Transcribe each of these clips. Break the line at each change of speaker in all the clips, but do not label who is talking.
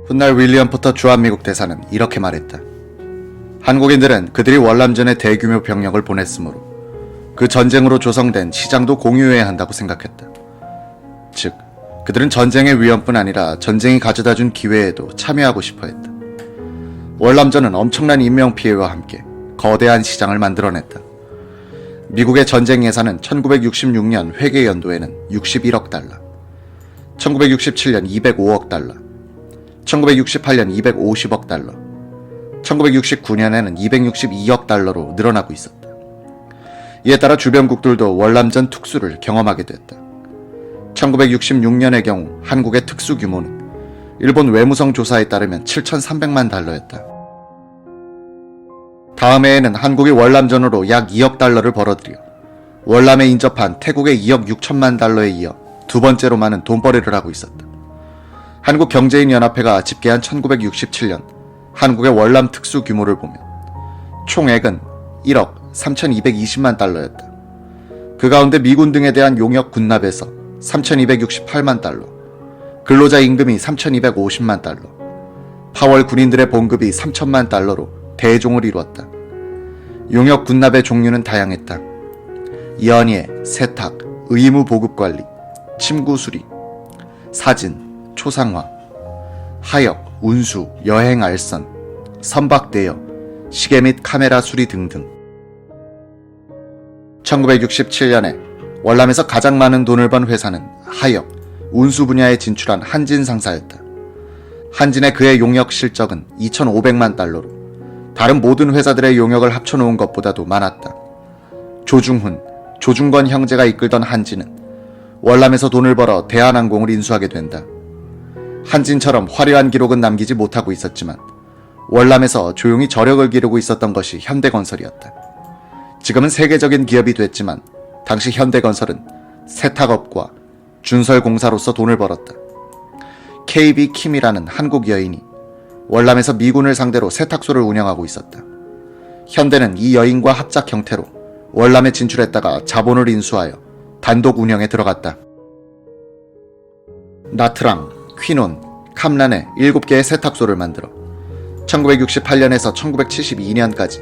훗날 윌리엄 포터 주한미국 대사는 이렇게 말했다. 한국인들은 그들이 월남전에 대규모 병력을 보냈으므로 그 전쟁으로 조성된 시장도 공유해야 한다고 생각했다. 즉, 그들은 전쟁의 위험뿐 아니라 전쟁이 가져다준 기회에도 참여하고 싶어 했다. 월남전은 엄청난 인명피해와 함께 거대한 시장을 만들어냈다. 미국의 전쟁 예산은 1966년 회계연도에는 61억 달러, 1967년 205억 달러, 1968년 250억 달러, 1969년에는 262억 달러로 늘어나고 있었다. 이에 따라 주변국들도 월남전 특수를 경험하게 됐다. 1966년의 경우 한국의 특수 규모는 일본 외무성 조사에 따르면 7,300만 달러였다. 다음 해에는 한국이 월남전으로 약 2억 달러를 벌어들여 월남에 인접한 태국의 2억 6천만 달러에 이어 두 번째로 많은 돈벌이를 하고 있었다. 한국경제인연합회가 집계한 1967년 한국의 월남 특수 규모를 보면 총액은 1억 3,220만 달러였다. 그 가운데 미군 등에 대한 용역 군납에서 3,268만 달러, 근로자 임금이 3,250만 달러, 파월 군인들의 봉급이 3,000만 달러로 대종을 이루었다. 용역 군납의 종류는 다양했다. 연예, 세탁, 의무 보급 관리, 침구 수리, 사진, 초상화, 하역, 운수, 여행 알선, 선박 대여, 시계 및 카메라 수리 등등. 1967년에 월남에서 가장 많은 돈을 번 회사는 하역, 운수 분야에 진출한 한진 상사였다. 한진의 그의 용역 실적은 2,500만 달러로 다른 모든 회사들의 용역을 합쳐놓은 것보다도 많았다. 조중훈, 조중건 형제가 이끌던 한진은 월남에서 돈을 벌어 대한항공을 인수하게 된다. 한진처럼 화려한 기록은 남기지 못하고 있었지만 월남에서 조용히 저력을 기르고 있었던 것이 현대건설이었다. 지금은 세계적인 기업이 됐지만 당시 현대건설은 세탁업과 준설공사로서 돈을 벌었다. KB 킴이라는 한국 여인이 월남에서 미군을 상대로 세탁소를 운영하고 있었다. 현대는 이 여인과 합작 형태로 월남에 진출했다가 자본을 인수하여 단독 운영에 들어갔다. 나트랑, 퀴논, 캄란에 7개의 세탁소를 만들어 1968년에서 1972년까지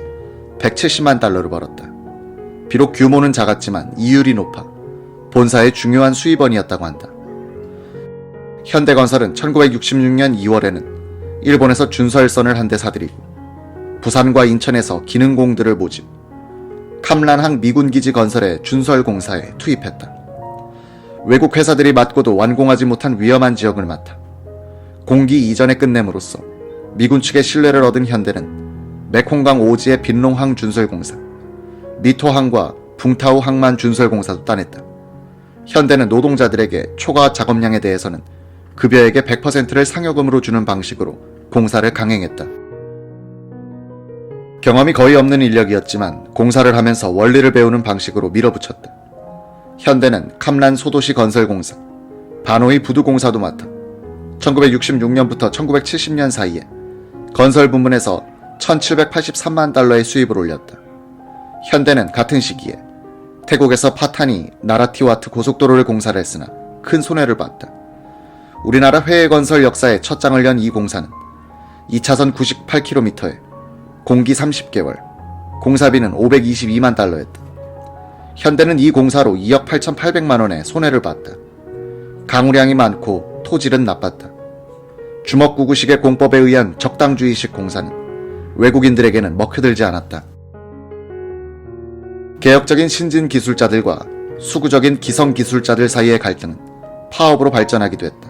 170만 달러를 벌었다. 비록 규모는 작았지만 이율이 높아 본사의 중요한 수입원이었다고 한다. 현대건설은 1966년 2월에는 일본에서 준설선을 한 대 사들이고 부산과 인천에서 기능공들을 모집, 캄란항 미군기지 건설의 준설공사에 투입했다. 외국 회사들이 맡고도 완공하지 못한 위험한 지역을 맡아 공기 이전에 끝냄으로써 미군 측의 신뢰를 얻은 현대는 메콩강 오지의 빈롱항 준설공사, 미토항과 붕타오 항만 준설공사도 따냈다. 현대는 노동자들에게 초과 작업량에 대해서는 급여액의 100%를 상여금으로 주는 방식으로 공사를 강행했다. 경험이 거의 없는 인력이었지만 공사를 하면서 원리를 배우는 방식으로 밀어붙였다. 현대는 캄란 소도시 건설공사, 바노이 부두공사도 맡아 1966년부터 1970년 사이에 건설 부문에서 1,783만 달러의 수입을 올렸다. 현대는 같은 시기에 태국에서 파타니 나라티와트 고속도로를 공사를 했으나 큰 손해를 봤다. 우리나라 회해건설 역사의 첫 장을 연 이 공사는 2차선 98km에 공기 30개월, 공사비는 522만 달러였다. 현대는 이 공사로 2억 8,800만 원의 손해를 봤다. 강우량이 많고 토질은 나빴다. 주먹구구식의 공법에 의한 적당주의식 공사는 외국인들에게는 먹혀들지 않았다. 개혁적인 신진 기술자들과 수구적인 기성 기술자들 사이의 갈등은 파업으로 발전하기도 했다.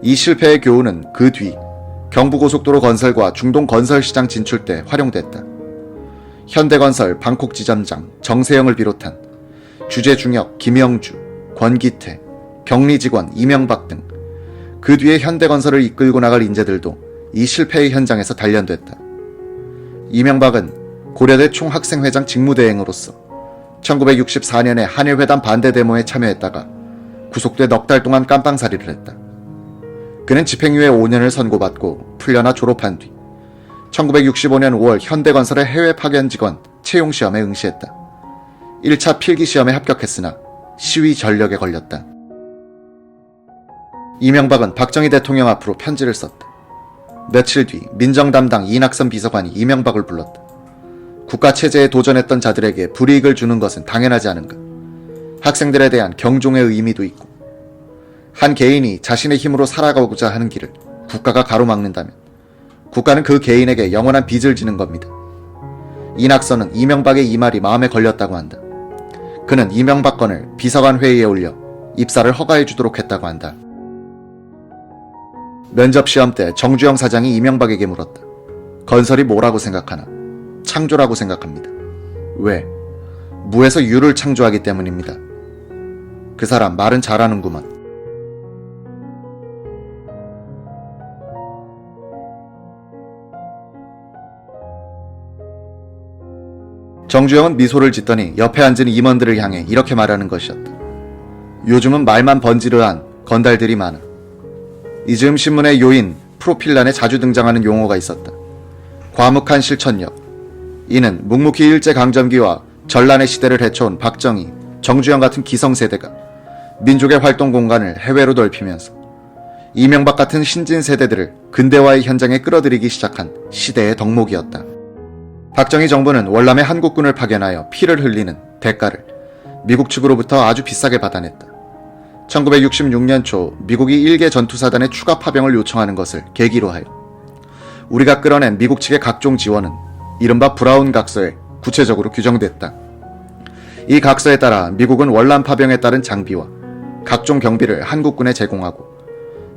이 실패의 교훈은 그 뒤 경부고속도로 건설과 중동 건설시장 진출 때 활용됐다. 현대건설 방콕 지점장 정세영을 비롯한 주재중혁 김영주, 권기태, 격리직원 이명박 등 그 뒤에 현대건설을 이끌고 나갈 인재들도 이 실패의 현장에서 단련됐다. 이명박은 고려대 총학생회장 직무대행으로서 1964년에 한일회담 반대 데모에 참여했다가 구속돼 넉 달 동안 깜빵살이를 했다. 그는 집행유예 5년을 선고받고 풀려나 졸업한 뒤 1965년 5월 현대건설의 해외 파견 직원 채용시험에 응시했다. 1차 필기시험에 합격했으나 시위 전력에 걸렸다. 이명박은 박정희 대통령 앞으로 편지를 썼다. 며칠 뒤 민정 담당 이낙선 비서관이 이명박을 불렀다. 국가체제에 도전했던 자들에게 불이익을 주는 것은 당연하지 않은가. 학생들에 대한 경종의 의미도 있고, 한 개인이 자신의 힘으로 살아가고자 하는 길을 국가가 가로막는다면 국가는 그 개인에게 영원한 빚을 지는 겁니다. 이낙선은 이명박의 이 말이 마음에 걸렸다고 한다. 그는 이명박 건을 비서관 회의에 올려 입사를 허가해 주도록 했다고 한다. 면접 시험 때 정주영 사장이 이명박에게 물었다. 건설이 뭐라고 생각하나? 창조라고 생각합니다. 왜? 무에서 유를 창조하기 때문입니다. 그 사람 말은 잘하는구먼. 정주영은 미소를 짓더니 옆에 앉은 임원들을 향해 이렇게 말하는 것이었다. 요즘은 말만 번지르한 건달들이 많아. 이즈음 신문의 요인 프로필란에 자주 등장하는 용어가 있었다. 과묵한 실천력. 이는 묵묵히 일제강점기와 전란의 시대를 헤쳐온 박정희, 정주영 같은 기성세대가 민족의 활동 공간을 해외로 넓히면서 이명박 같은 신진 세대들을 근대화의 현장에 끌어들이기 시작한 시대의 덕목이었다. 박정희 정부는 월남에 한국군을 파견하여 피를 흘리는 대가를 미국 측으로부터 아주 비싸게 받아냈다. 1966년 초 미국이 일개 전투사단의 추가 파병을 요청하는 것을 계기로 하여 우리가 끌어낸 미국 측의 각종 지원은 이른바 브라운 각서에 구체적으로 규정됐다. 이 각서에 따라 미국은 월남 파병에 따른 장비와 각종 경비를 한국군에 제공하고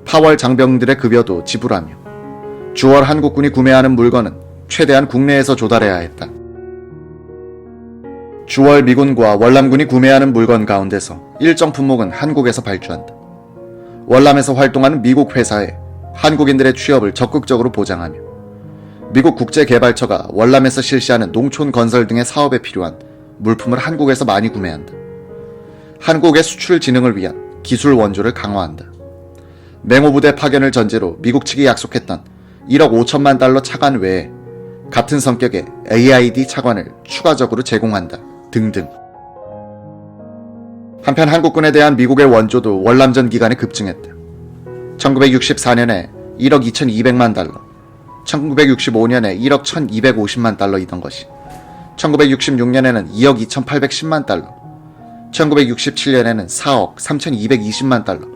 파월 장병들의 급여도 지불하며 주월 한국군이 구매하는 물건은 최대한 국내에서 조달해야 했다. 주월 미군과 월남군이 구매하는 물건 가운데서 일정 품목은 한국에서 발주한다. 월남에서 활동하는 미국 회사에 한국인들의 취업을 적극적으로 보장하며 미국 국제개발처가 월남에서 실시하는 농촌 건설 등의 사업에 필요한 물품을 한국에서 많이 구매한다. 한국의 수출 진흥을 위한 기술 원조를 강화한다. 맹호부대 파견을 전제로 미국 측이 약속했던 1억 5천만 달러 차관 외에 같은 성격의 AID 차관을 추가적으로 제공한다. 등등. 한편 한국군에 대한 미국의 원조도 월남전 기간에 급증했다. 1964년에 1억 2200만 달러, 1965년에 1억 1250만 달러이던 것이 1966년에는 2억 2810만 달러, 1967년에는 4억 3220만 달러,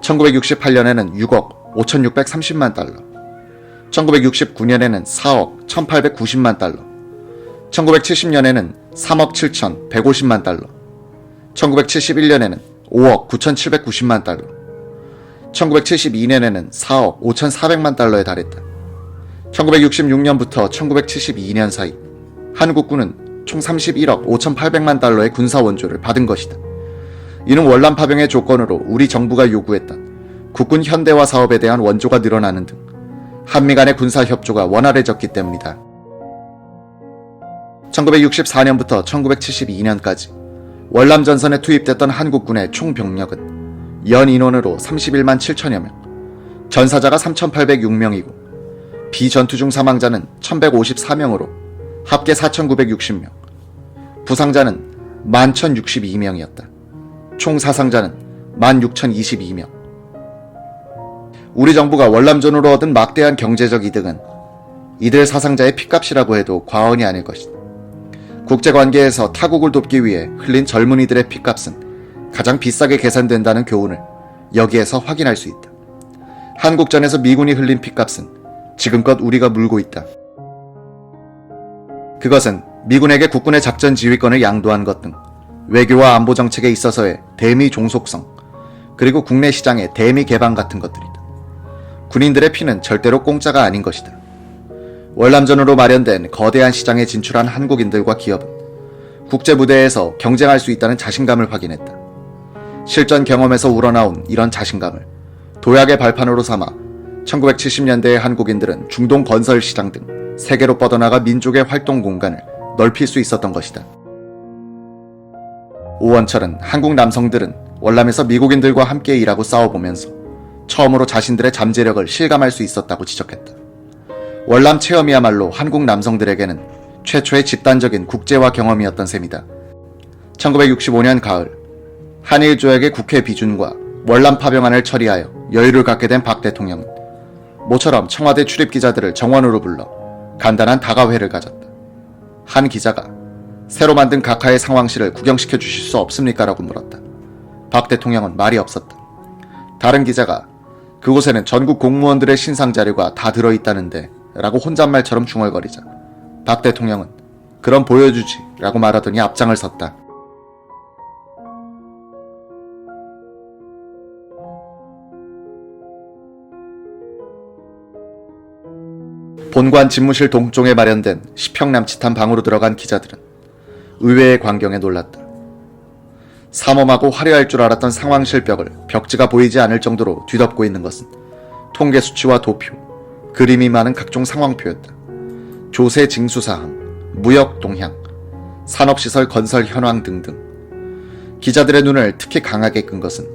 1968년에는 6억 5630만 달러, 1969년에는 4억 1890만 달러, 1970년에는 3억 7150만 달러, 1971년에는 5억 9790만 달러, 1972년에는 4억 5400만 달러에 달했다. 1966년부터 1972년 사이 한국군은 총 31억 5800만 달러의 군사 원조를 받은 것이다. 이는 월남 파병의 조건으로 우리 정부가 요구했던 국군 현대화 사업에 대한 원조가 늘어나는 등 한미 간의 군사 협조가 원활해졌기 때문이다. 1964년부터 1972년까지 월남 전선에 투입됐던 한국군의 총 병력은 연 인원으로 31만 7천여 명, 전사자가 3,806명이고 비전투 중 사망자는 1,154명으로 합계 4,960명, 부상자는 11,062명이었다. 총 사상자는 16,022명. 우리 정부가 월남전으로 얻은 막대한 경제적 이득은 이들 사상자의 핏값이라고 해도 과언이 아닐 것이다. 국제관계에서 타국을 돕기 위해 흘린 젊은이들의 핏값은 가장 비싸게 계산된다는 교훈을 여기에서 확인할 수 있다. 한국전에서 미군이 흘린 핏값은 지금껏 우리가 물고 있다. 그것은 미군에게 국군의 작전 지휘권을 양도한 것 등 외교와 안보 정책에 있어서의 대미 종속성, 그리고 국내 시장의 대미 개방 같은 것들이다. 군인들의 피는 절대로 공짜가 아닌 것이다. 월남전으로 마련된 거대한 시장에 진출한 한국인들과 기업은 국제무대에서 경쟁할 수 있다는 자신감을 확인했다. 실전 경험에서 우러나온 이런 자신감을 도약의 발판으로 삼아 1970년대의 한국인들은 중동 건설 시장 등 세계로 뻗어나가 민족의 활동 공간을 넓힐 수 있었던 것이다. 오원철은 한국 남성들은 월남에서 미국인들과 함께 일하고 싸워보면서 처음으로 자신들의 잠재력을 실감할 수 있었다고 지적했다. 월남 체험이야말로 한국 남성들에게는 최초의 집단적인 국제화 경험이었던 셈이다. 1965년 가을, 한일 조약의 국회 비준과 월남 파병안을 처리하여 여유를 갖게 된 박 대통령은 모처럼 청와대 출입 기자들을 정원으로 불러 간단한 다가회를 가졌다. 한 기자가 새로 만든 각하의 상황실을 구경시켜 주실 수 없습니까? 라고 물었다. 박 대통령은 말이 없었다. 다른 기자가 그곳에는 전국 공무원들의 신상 자료가 다 들어있다는데 라고 혼잣말처럼 중얼거리자 박 대통령은 그럼 보여주지 라고 말하더니 앞장을 섰다. 본관 집무실 동쪽에 마련된 10평 남짓한 방으로 들어간 기자들은 의외의 광경에 놀랐다. 삼엄하고 화려할 줄 알았던 상황실 벽을 벽지가 보이지 않을 정도로 뒤덮고 있는 것은 통계 수치와 도표, 그림이 많은 각종 상황표였다. 조세 징수사항, 무역 동향, 산업시설 건설 현황 등등. 기자들의 눈을 특히 강하게 끈 것은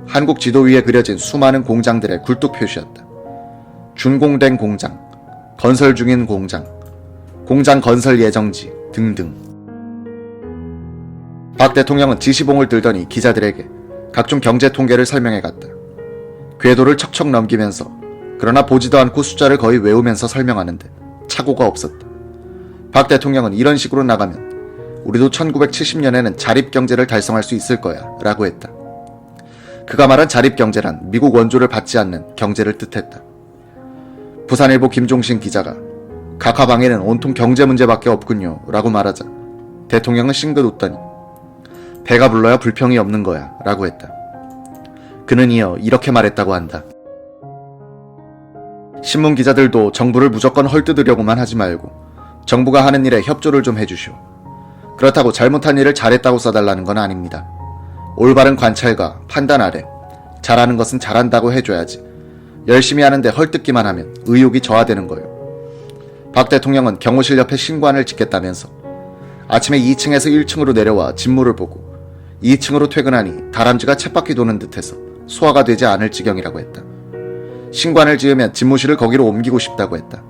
한국 지도 위에 그려진 수많은 공장들의 굴뚝 표시였다. 준공된 공장, 건설 중인 공장, 공장 건설 예정지 등등. 박 대통령은 지시봉을 들더니 기자들에게 각종 경제 통계를 설명해 갔다. 궤도를 척척 넘기면서 그러나 보지도 않고 숫자를 거의 외우면서 설명하는데 착오가 없었다. 박 대통령은 이런 식으로 나가면 우리도 1970년에는 자립경제를 달성할 수 있을 거야 라고 했다. 그가 말한 자립경제란 미국 원조를 받지 않는 경제를 뜻했다. 부산일보 김종신 기자가 각하방에는 온통 경제 문제밖에 없군요 라고 말하자 대통령은 싱긋 웃더니 배가 불러야 불평이 없는 거야 라고 했다. 그는 이어 이렇게 말했다고 한다. 신문 기자들도 정부를 무조건 헐뜯으려고만 하지 말고 정부가 하는 일에 협조를 좀 해주시오. 그렇다고 잘못한 일을 잘했다고 써달라는 건 아닙니다. 올바른 관찰과 판단 아래 잘하는 것은 잘한다고 해줘야지. 열심히 하는데 헐뜯기만 하면 의욕이 저하되는 거예요. 박 대통령은 경호실 옆에 신관을 짓겠다면서 아침에 2층에서 1층으로 내려와 집무를 보고 2층으로 퇴근하니 다람쥐가 쳇바퀴 도는 듯해서 소화가 되지 않을 지경이라고 했다. 신관을 지으면 집무실을 거기로 옮기고 싶다고 했다.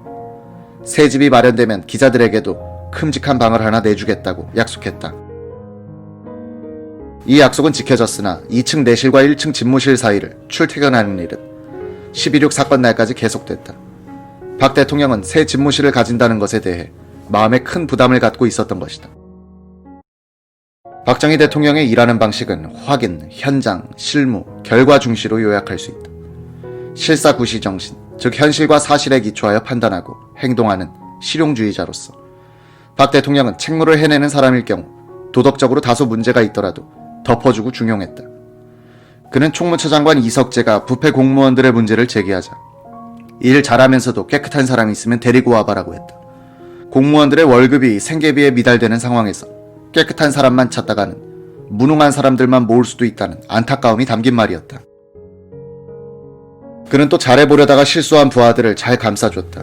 새 집이 마련되면 기자들에게도 큼직한 방을 하나 내주겠다고 약속했다. 이 약속은 지켜졌으나 2층 내실과 1층 집무실 사이를 출퇴근하는 일은 12.6 사건 날까지 계속됐다. 박 대통령은 새 집무실을 가진다는 것에 대해 마음에 큰 부담을 갖고 있었던 것이다. 박정희 대통령의 일하는 방식은 확인, 현장, 실무, 결과 중시로 요약할 수 있다. 실사구시 정신, 즉 현실과 사실에 기초하여 판단하고 행동하는 실용주의자로서 박 대통령은 책무를 해내는 사람일 경우 도덕적으로 다소 문제가 있더라도 덮어주고 중용했다. 그는 총무처장관 이석재가 부패 공무원들의 문제를 제기하자 일 잘하면서도 깨끗한 사람이 있으면 데리고 와봐라고 했다. 공무원들의 월급이 생계비에 미달되는 상황에서 깨끗한 사람만 찾다가는 무능한 사람들만 모을 수도 있다는 안타까움이 담긴 말이었다. 그는 또 잘해보려다가 실수한 부하들을 잘 감싸줬다.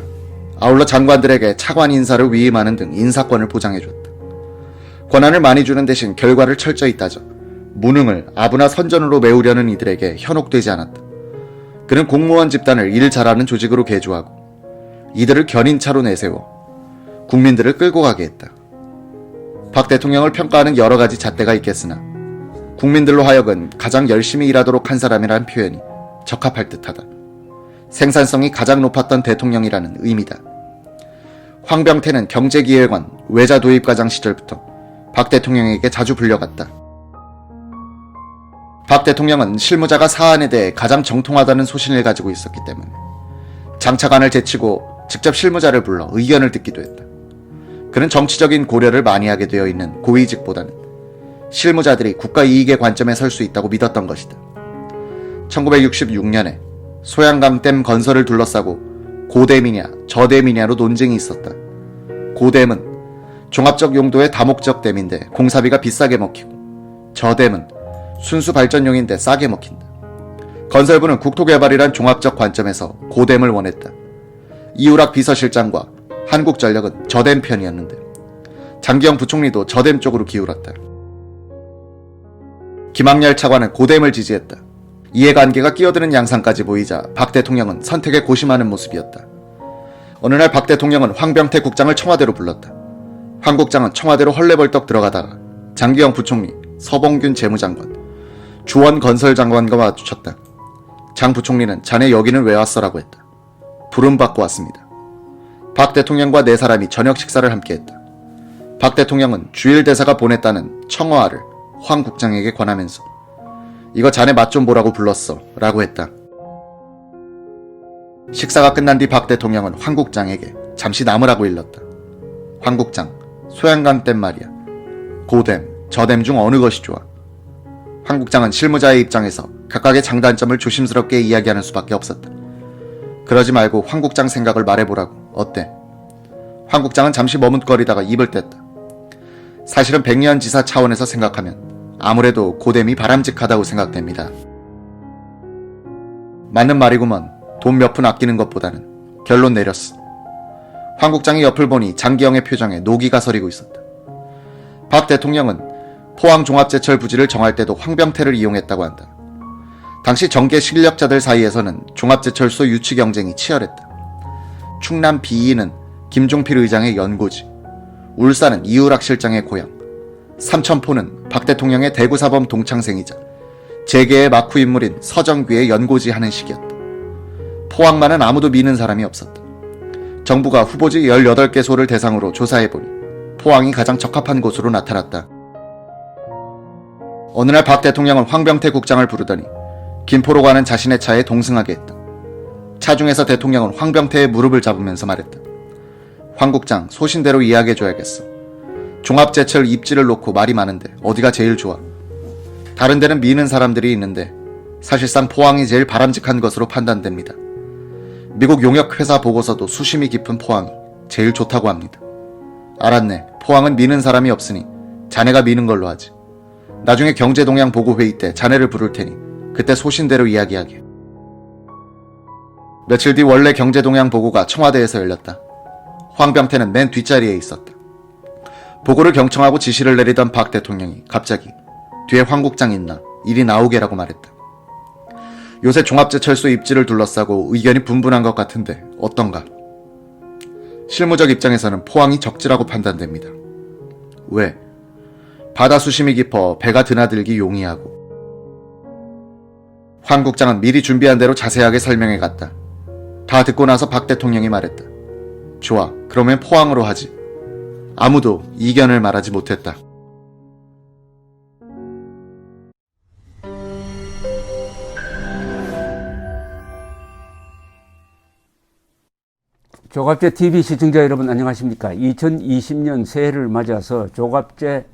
아울러 장관들에게 차관 인사를 위임하는 등 인사권을 보장해줬다. 권한을 많이 주는 대신 결과를 철저히 따져 무능을 아부나 선전으로 메우려는 이들에게 현혹되지 않았다. 그는 공무원 집단을 일 잘하는 조직으로 개조하고 이들을 견인차로 내세워 국민들을 끌고 가게 했다. 박 대통령을 평가하는 여러 가지 잣대가 있겠으나 국민들로 하여금 가장 열심히 일하도록 한 사람이라는 표현이 적합할 듯하다. 생산성이 가장 높았던 대통령이라는 의미다. 황병태는 경제기획원 외자 도입과장 시절부터 박 대통령에게 자주 불려갔다. 박 대통령은 실무자가 사안에 대해 가장 정통하다는 소신을 가지고 있었기 때문에 장차관을 제치고 직접 실무자를 불러 의견을 듣기도 했다. 그는 정치적인 고려를 많이 하게 되어 있는 고위직보다는 실무자들이 국가 이익의 관점에 설 수 있다고 믿었던 것이다. 1966년에 소양강댐 건설을 둘러싸고 고댐이냐 저댐이냐로 논쟁이 있었다. 고댐은 종합적 용도의 다목적 댐인데 공사비가 비싸게 먹히고 저댐은 순수 발전용인데 싸게 먹힌다. 건설부는 국토개발이란 종합적 관점에서 고댐을 원했다. 이우락 비서실장과 한국전력은 저댐 편이었는데 장기영 부총리도 저댐 쪽으로 기울었다. 김학렬 차관은 고댐을 지지했다. 이해관계가 끼어드는 양상까지 보이자 박 대통령은 선택에 고심하는 모습이었다. 어느 날 박 대통령은 황병태 국장을 청와대로 불렀다. 황 국장은 청와대로 헐레벌떡 들어가다가 장기영 부총리, 서봉균 재무장관, 주원 건설장관과 마주쳤다. 장 부총리는 자네 여기는 왜 왔어라고 했다. 부름받고 왔습니다. 박 대통령과 네 사람이 저녁 식사를 함께했다. 박 대통령은 주일 대사가 보냈다는 청어알을 황 국장에게 권하면서 이거 자네 맛 좀 보라고 불렀어 라고 했다. 식사가 끝난 뒤 박 대통령은 황 국장에게 잠시 남으라고 일렀다. 황 국장, 소양강 댐 말이야. 고댐, 저댐 중 어느 것이 좋아? 황 국장은 실무자의 입장에서 각각의 장단점을 조심스럽게 이야기하는 수밖에 없었다. 그러지 말고 황 국장 생각을 말해보라고. 어때? 황 국장은 잠시 머뭇거리다가 입을 뗐다. 사실은 백년지사 차원에서 생각하면 아무래도 고댐이 바람직하다고 생각됩니다. 맞는 말이구먼. 돈 몇 푼 아끼는 것보다는. 결론 내렸어. 황 국장이 옆을 보니 장기영의 표정에 노기가 서리고 있었다. 박 대통령은 포항 종합제철 부지를 정할 때도 황병태를 이용했다고 한다. 당시 정계 실력자들 사이에서는 종합제철소 유치 경쟁이 치열했다. 충남 비이는 김종필 의장의 연고지, 울산은 이우락 실장의 고향, 삼천포는 박 대통령의 대구사범 동창생이자 재계의 막후 인물인 서정귀의 연고지 하는 시기였다. 포항만은 아무도 미는 사람이 없었다. 정부가 후보지 18개소를 대상으로 조사해보니 포항이 가장 적합한 곳으로 나타났다. 어느 날 박 대통령은 황병태 국장을 부르더니 김포로 가는 자신의 차에 동승하게 했다. 차중에서 대통령은 황병태의 무릎을 잡으면서 말했다. 황 국장, 소신대로 이야기해줘야겠어. 종합제철 입지를 놓고 말이 많은데 어디가 제일 좋아? 다른 데는 미는 사람들이 있는데 사실상 포항이 제일 바람직한 것으로 판단됩니다. 미국 용역회사 보고서도 수심이 깊은 포항이 제일 좋다고 합니다. 알았네. 포항은 미는 사람이 없으니 자네가 미는 걸로 하지. 나중에 경제동향 보고회의 때 자네를 부를 테니 그때 소신대로 이야기하게. 며칠 뒤 원래 경제동향 보고가 청와대에서 열렸다. 황병태는 맨 뒷자리에 있었다. 보고를 경청하고 지시를 내리던 박 대통령이 갑자기 뒤에 황 국장 있나? 이리 나오게라고 말했다. 요새 종합제철소 입지를 둘러싸고 의견이 분분한 것 같은데 어떤가? 실무적 입장에서는 포항이 적지라고 판단됩니다. 왜? 바다 수심이 깊어 배가 드나들기 용이하고. 황 국장은 미리 준비한 대로 자세하게 설명해 갔다. 다 듣고 나서 박 대통령이 말했다. 좋아, 그러면 포항으로 하지. 아무도 이견을 말하지 못했다.
조갑제 TV 시청자 여러분 안녕하십니까? 2020년 새해를 맞아서 조갑제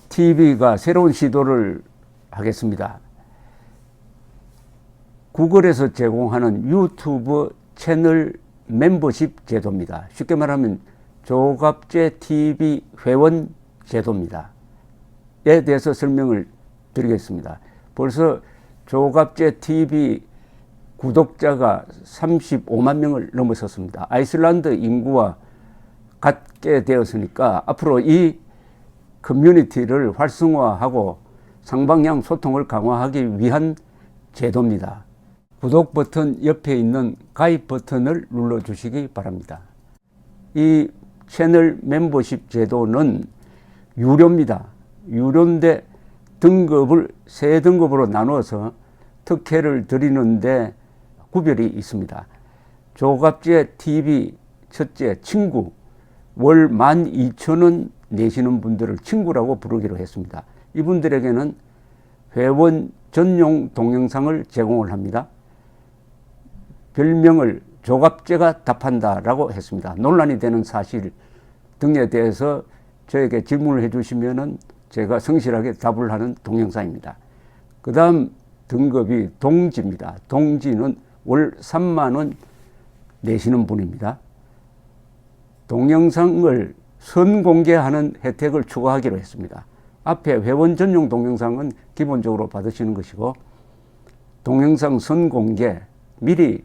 TV가 새로운 시도를 하겠습니다. 구글에서 제공하는 유튜브 채널 멤버십 제도입니다. 쉽게 말하면 조갑제 TV 회원 제도입니다. 에 대해서 설명을 드리겠습니다. 벌써 조갑제 TV 구독자가 35만 명을 넘어섰습니다. 아이슬란드 인구와 같게 되었으니까 앞으로 이 커뮤니티를 활성화하고 상방향 소통을 강화하기 위한 제도입니다. 구독 버튼 옆에 있는 가입 버튼을 눌러주시기 바랍니다. 이 채널 멤버십 제도는 유료입니다. 유료인데 등급을 세 등급으로 나누어서 특혜를 드리는데 구별이 있습니다. 조갑제 TV 첫째 친구, 월 12,000원 내시는 분들을 친구라고 부르기로 했습니다. 이분들에게는 회원 전용 동영상을 제공을 합니다. 별명을 조갑제가 답한다라고 했습니다. 논란이 되는 사실 등에 대해서 저에게 질문을 해주시면은 제가 성실하게 답을 하는 동영상입니다. 그 다음 등급이 동지입니다. 동지는 월 3만 원 내시는 분입니다. 동영상을 선공개하는 혜택을 추가하기로 했습니다. 앞에 회원 전용 동영상은 기본적으로 받으시는 것이고 동영상 선공개, 미리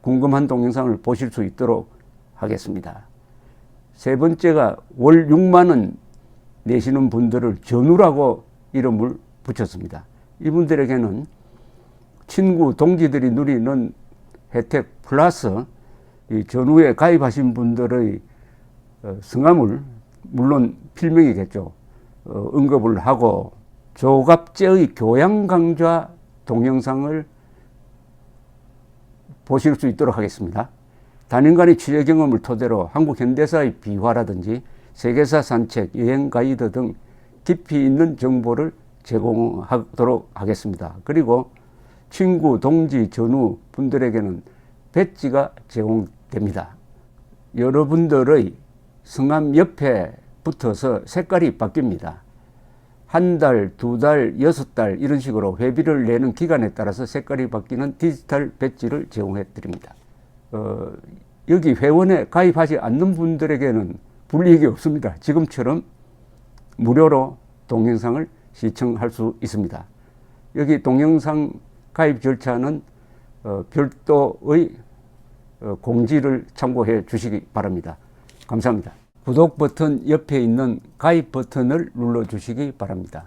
궁금한 동영상을 보실 수 있도록 하겠습니다. 세 번째가 월 6만 원 내시는 분들을 전우라고 이름을 붙였습니다. 이분들에게는 친구, 동지들이 누리는 혜택 플러스 이 전후에 가입하신 분들의 성함을 물론 필명이겠죠. 언급을 하고 조갑제의 교양 강좌 동영상을 보실 수 있도록 하겠습니다. 단연간의 취재 경험을 토대로 한국 현대사의 비화라든지 세계사 산책, 여행 가이드 등 깊이 있는 정보를 제공하도록 하겠습니다. 그리고 친구, 동지, 전우 분들에게는 배지가 제공됩니다. 여러분들의 성함 옆에 붙어서 색깔이 바뀝니다. 한 달, 두 달, 6달 이런 식으로 회비를 내는 기간에 따라서 색깔이 바뀌는 디지털 배지를 제공해 드립니다. 여기 회원에 가입하지 않는 분들에게는 불이익이 없습니다. 지금처럼 무료로 동영상을 시청할 수 있습니다. 여기 동영상 가입 절차는 별도의 공지를 참고해 주시기 바랍니다. 감사합니다. 구독 버튼 옆에 있는 가입 버튼을 눌러 주시기 바랍니다.